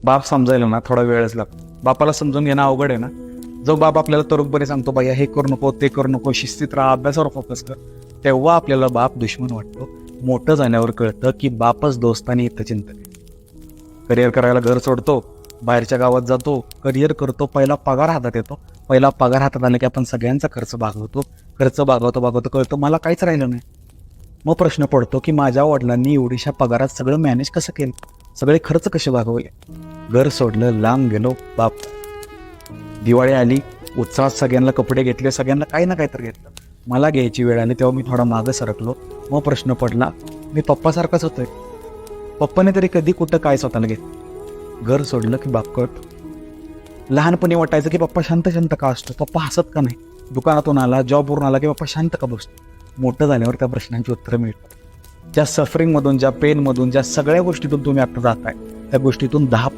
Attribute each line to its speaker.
Speaker 1: बाप समजायला ना थोडा वेळच लागतो. बापाला समजून घेणं अवघड आहे ना. जो बाप आपल्याला तरुणपणे सांगतो बाया हे करू नको ते करू नको, शिस्तीत राहा, अभ्यासावर फोकस कर, तेव्हा आपल्याला बाप दुश्मन वाटतो. मोठं झाल्यावर कळतं की बापच दोस्त आणि हितचिंतक आहे. करिअर करायला घर सोडतो, बाहेरच्या गावात जातो, करिअर करतो, पहिला पगार हातात येतो. पहिला पगार हातात आला की आपण सगळ्यांचा खर्च भागवतो. खर्च भागवतो कळतं मला काहीच राहिलं नाही. मग प्रश्न पडतो की माझ्या वडिलांनी एवढीशा पगारात सगळं मॅनेज कसं केलं, सगळे खर्च कसे भागवले. घर सोडलं, लांब गेलो, बाप. दिवाळी आली, उत्साहात सगळ्यांना कपडे घेतले, सगळ्यांना काही ना काही तर घेतलं. मला घ्यायची वेळ आली तेव्हा मी थोडा मागं सरकलो. मग प्रश्न पडला, मी पप्पासारखाच होतोय. पप्पाने तरी कधी कुठं काय स्वतःला घेतलं. घर सोडलं की बाप कळतो. लहानपणी वाटायचं की पप्पा शांत शांत का असतो, पप्पा हसत का नाही, दुकानातून आला, जॉबवरून आला की पप्पा शांत का बसतो. मोठं झाल्यावर त्या प्रश्नांची उत्तरं मिळतात. ज्या सफरिंगमधून, ज्या पेनमधून, ज्या सगळ्या गोष्टीतून तुम्ही आता जाताय, त्या गोष्टीतून 10